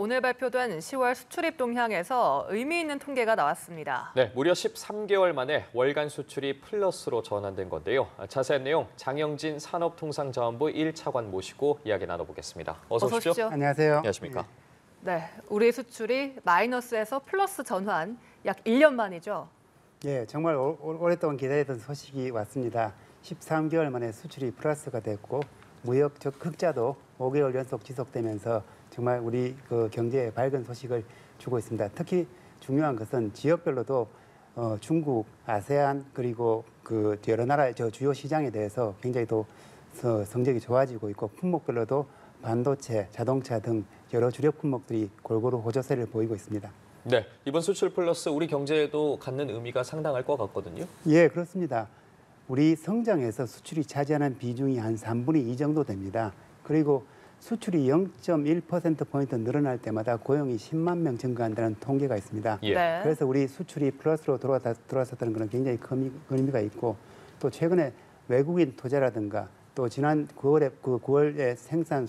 오늘 발표된 10월 수출입 동향에서 의미 있는 통계가 나왔습니다. 네, 무려 13개월 만에 월간 수출이 플러스로 전환된 건데요. 자세한 내용 장영진 산업통상자원부 1차관 모시고 이야기 나눠보겠습니다. 어서 오십시오. 안녕하세요. 안녕하십니까. 네, 우리 수출이 마이너스에서 플러스 전환 약 1년 만이죠. 예, 정말 오랫동안 기다리던 소식이 왔습니다. 13개월 만에 수출이 플러스가 됐고 무역적 흑자도 5개월 연속 지속되면서 정말 우리 경제에 밝은 소식을 주고 있습니다. 특히 중요한 것은 지역별로도 중국, 아세안 그리고 여러 나라의 주요 시장에 대해서 굉장히 또 성적이 좋아지고 있고 품목별로도 반도체, 자동차 등 여러 주력 품목들이 골고루 호조세를 보이고 있습니다. 네, 이번 수출 플러스 우리 경제에도 갖는 의미가 상당할 것 같거든요. 예, 그렇습니다. 우리 성장에서 수출이 차지하는 비중이 한 3분의 2 정도 됩니다. 그리고 수출이 0.1%포인트 늘어날 때마다 고용이 10만 명 증가한다는 통계가 있습니다. 예. 네. 그래서 우리 수출이 플러스로 돌아섰다는 것은 굉장히 큰 의미가 있고 또 최근에 외국인 투자라든가 또 지난 9월에 생산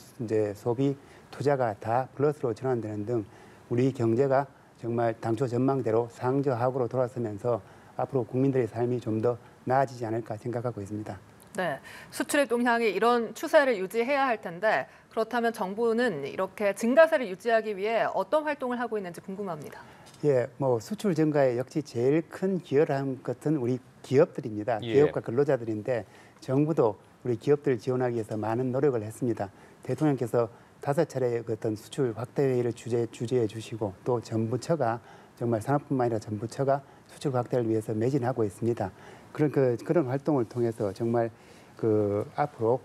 소비 투자가 다 플러스로 전환되는 등 우리 경제가 정말 당초 전망대로 상저하고로 돌아서면서 앞으로 국민들의 삶이 좀 더 나아지지 않을까 생각하고 있습니다. 네, 수출입 동향이 이런 추세를 유지해야 할 텐데 그렇다면 정부는 이렇게 증가세를 유지하기 위해 어떤 활동을 하고 있는지 궁금합니다. 예, 수출 증가에 역시 제일 큰 기여를 한 것은 우리 기업들입니다. 예. 기업과 근로자들인데 정부도 우리 기업들을 지원하기 위해서 많은 노력을 했습니다. 대통령께서 5차례의 어떤 수출 확대 회의를 주재해 주시고 또 정부처가 정말 산업뿐만 아니라 정부처가 수출 확대를 위해서 매진하고 있습니다. 그런 활동을 통해서 정말 앞으로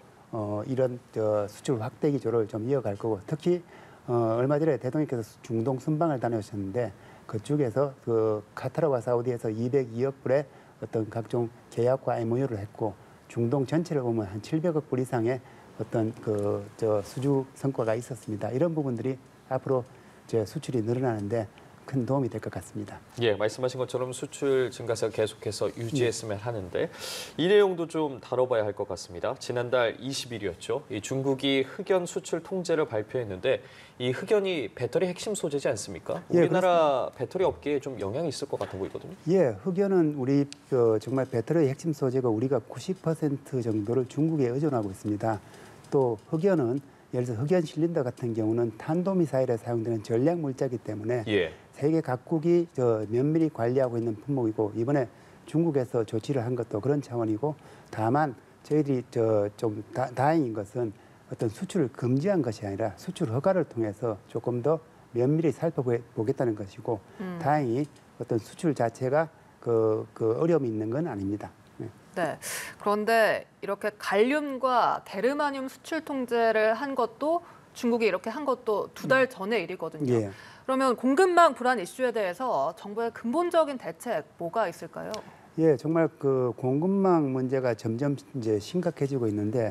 이런 수출 확대 기조를 좀 이어갈 거고 특히 얼마 전에 대통령께서 중동 순방을 다녀오셨는데 그쪽에서 카타르와 사우디에서 202억 불의 어떤 각종 계약과 MOU를 했고 중동 전체를 보면 한 700억 불 이상의 어떤 수주 성과가 있었습니다. 이런 부분들이 앞으로 수출이 늘어나는데 큰 도움이 될 것 같습니다. 예, 말씀하신 것처럼 수출 증가세가 계속해서 유지했으면 하는데 이 내용도 좀 다뤄봐야 할 것 같습니다. 지난달 20일이었죠. 이 중국이 흑연 수출 통제를 발표했는데 이 흑연이 배터리 핵심 소재지 않습니까? 예, 우리나라 배터리 업계에 좀 영향이 있을 것 같아 보이거든요. 예, 흑연은 우리 정말 배터리의 핵심 소재가 우리가 90% 정도를 중국에 의존하고 있습니다. 또 흑연은 예를 들어 흑연 실린더 같은 경우는 탄도미사일에 사용되는 전략 물자이기 때문에 예. 세계 각국이 면밀히 관리하고 있는 품목이고 이번에 중국에서 조치를 한 것도 그런 차원이고 다만 저희들이 좀 다행인 것은 어떤 수출을 금지한 것이 아니라 수출 허가를 통해서 조금 더 면밀히 살펴보겠다는 것이고 다행히 어떤 수출 자체가 어려움이 있는 건 아닙니다. 네, 그런데 이렇게 갈륨과 게르마늄 수출 통제를 한 것도 중국이 이렇게 한 것도 2달 전의 일이거든요. 예. 그러면 공급망 불안 이슈에 대해서 정부의 근본적인 대책 뭐가 있을까요? 예, 정말 공급망 문제가 점점 이제 심각해지고 있는데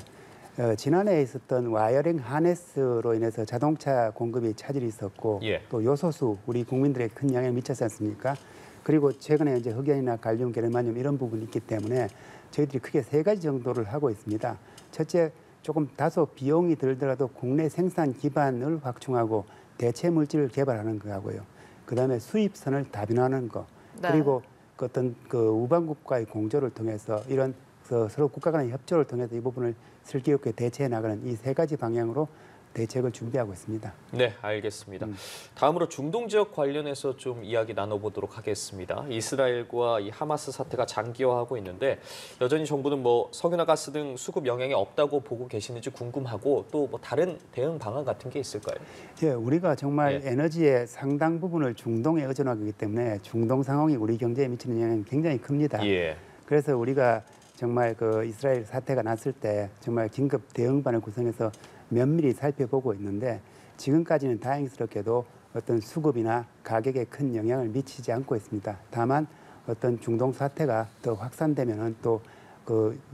지난해에 있었던 와이어링 하네스로 인해서 자동차 공급이 차질이 있었고 예. 또 요소수 우리 국민들에게 큰 영향을 미쳤지 않습니까? 그리고 최근에 이제 흑연이나 갈륨, 게르마늄 이런 부분이 있기 때문에 저희들이 크게 3가지 정도를 하고 있습니다. 첫째, 조금 다소 비용이 들더라도 국내 생산 기반을 확충하고 대체 물질을 개발하는 거하고요. 그다음에 수입선을 다변화하는 거. 네. 그리고 어떤 우방국과의 공조를 통해서 이런 서로 국가 간의 협조를 통해서 이 부분을 슬기롭게 대체해 나가는 이 3가지 방향으로 대책을 준비하고 있습니다. 네, 알겠습니다. 다음으로 중동 지역 관련해서 좀 이야기 나눠보도록 하겠습니다. 이스라엘과 이 하마스 사태가 장기화하고 있는데 여전히 정부는 석유나 가스 등 수급 영향이 없다고 보고 계시는지 궁금하고 또 다른 대응 방안 같은 게 있을까요? 예, 우리가 정말 에너지의 상당 부분을 중동에 의존하기 때문에 중동 상황이 우리 경제에 미치는 영향이 굉장히 큽니다. 예. 그래서 우리가 정말 이스라엘 사태가 났을 때 정말 긴급 대응반을 구성해서 면밀히 살펴보고 있는데 지금까지는 다행스럽게도 어떤 수급이나 가격에 큰 영향을 미치지 않고 있습니다. 다만 어떤 중동 사태가 더 확산되면은 또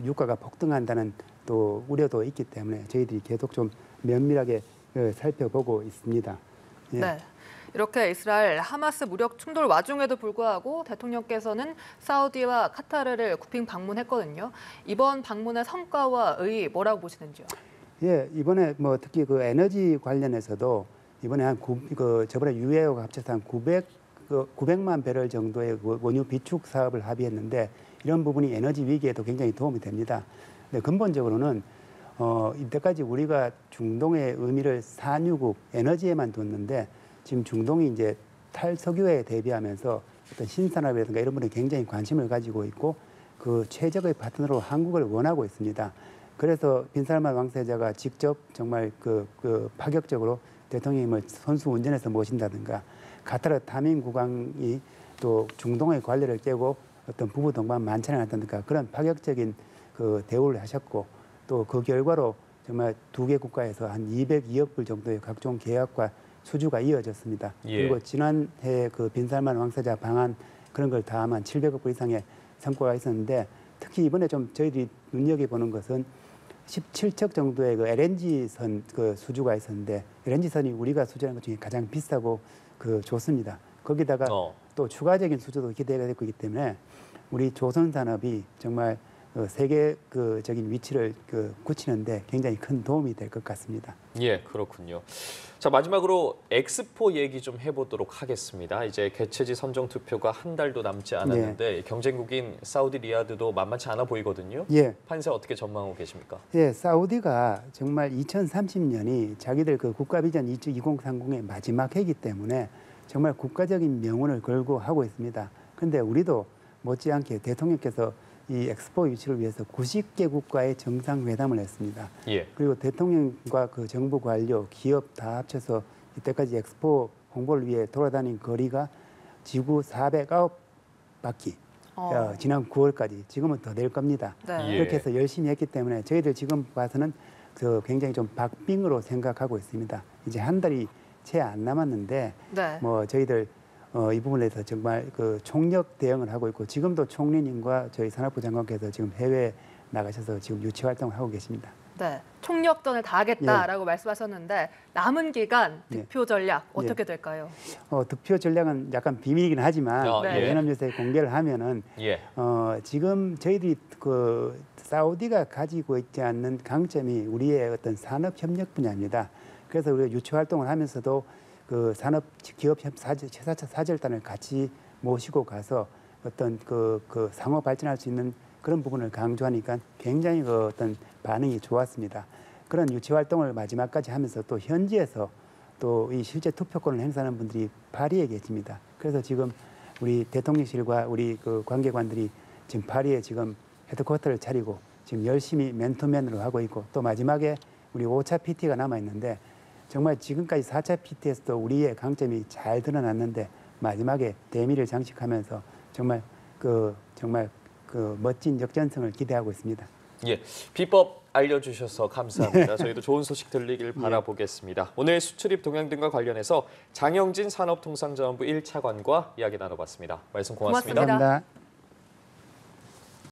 유가가 폭등한다는 또 우려도 있기 때문에 저희들이 계속 좀 면밀하게 살펴보고 있습니다. 예. 네. 이렇게 이스라엘 하마스 무력 충돌 와중에도 불구하고 대통령께서는 사우디와 카타르를 국빈 방문했거든요. 이번 방문의 성과와 의의 뭐라고 보시는지요? 예, 이번에 특히 에너지 관련해서도 이번에 저번에 유해하고 합쳐서 한 900만 배럴 정도의 원유 비축 사업을 합의했는데 이런 부분이 에너지 위기에도 굉장히 도움이 됩니다. 근데 근본적으로는 이때까지 우리가 중동의 의미를 산유국 에너지에만 뒀는데 지금 중동이 이제 탈석유에 대비하면서 어떤 신산업이라든가 이런 분에 굉장히 관심을 가지고 있고 그 최적의 파트너로 한국을 원하고 있습니다. 그래서 빈살만 왕세자가 직접 정말 파격적으로 대통령님을 선수 운전해서 모신다든가 카타르 타민 국왕이 또 중동의 관례를 깨고 어떤 부부 동반 만찬을 한다든가 그런 파격적인 그 대우를 하셨고 또 그 결과로 정말 두 개 국가에서 한 202억 불 정도의 각종 계약과 수주가 이어졌습니다. 예. 그리고 지난해 그 빈살만 왕세자 방한 그런 걸 다 하면 700억 불 이상의 성과가 있었는데 특히 이번에 좀 저희들이 눈여겨보는 것은 17척 정도의 그 LNG선 그 수주가 있었는데 LNG선이 우리가 수주하는 것 중에 가장 비싸고 좋습니다. 거기다가 또 추가적인 수주도 기대가 되고 있기 때문에 우리 조선 산업이 정말 세계적인 위치를 굳히는데 굉장히 큰 도움이 될 것 같습니다. 예, 그렇군요. 자, 마지막으로 엑스포 얘기 좀 해보도록 하겠습니다. 이제 개최지 선정 투표가 한 달도 남지 않았는데 경쟁국인 사우디 리야드도 만만치 않아 보이거든요. 예. 판세 어떻게 전망하고 계십니까? 예, 사우디가 정말 2030년이 자기들 그 국가 비전 2030의 마지막 해이기 때문에 정말 국가적인 명운을 걸고 하고 있습니다. 그런데 우리도 못지않게 대통령께서 이 엑스포 유치를 위해서 90개 국가의 정상회담을 했습니다. 예. 그리고 대통령과 그 정부 관료, 기업 다 합쳐서 이때까지 엑스포 홍보를 위해 돌아다닌 거리가 지구 409바퀴. 지난 9월까지 지금은 더 될 겁니다. 네. 그렇게 해서 열심히 했기 때문에 저희들 지금 봐서는 굉장히 좀 박빙으로 생각하고 있습니다. 이제 한 달이 채 안 남았는데 네. 뭐 저희들 이 부분에서 정말 총력 대응을 하고 있고 지금도 총리님과 저희 산업부 장관께서 지금 해외에 나가셔서 지금 유치 활동을 하고 계십니다. 네. 총력전을 다하겠다라고 말씀하셨는데 남은 기간 득표 전략 어떻게 될까요? 득표 전략은 약간 비밀이긴 하지만 연합뉴스에 공개를 하면은 지금 저희들이 사우디가 가지고 있지 않는 강점이 우리의 어떤 산업 협력 분야입니다. 그래서 우리가 유치 활동을 하면서도 산업 기업 최사차 사절단을 같이 모시고 가서 어떤 상호 발전할 수 있는 그런 부분을 강조하니까 굉장히 어떤 반응이 좋았습니다. 그런 유치 활동을 마지막까지 하면서 또 현지에서 또 이 실제 투표권을 행사하는 분들이 파리에 계십니다. 그래서 지금 우리 대통령실과 우리 관계관들이 지금 파리에 지금 헤드쿼터를 차리고 지금 열심히 맨투맨으로 하고 있고 또 마지막에 우리 5차 PT가 남아 있는데 정말 지금까지 4차 PT에서도 우리의 강점이 잘 드러났는데 마지막에 대미를 장식하면서 정말 멋진 역전승을 기대하고 있습니다. 예, 비법 알려주셔서 감사합니다. 저희도 좋은 소식 들리길 바라보겠습니다. 오늘 수출입 동향 등과 관련해서 장영진 산업통상자원부 1차관과 이야기 나눠봤습니다. 말씀 고맙습니다. 고맙습니다. 감사합니다.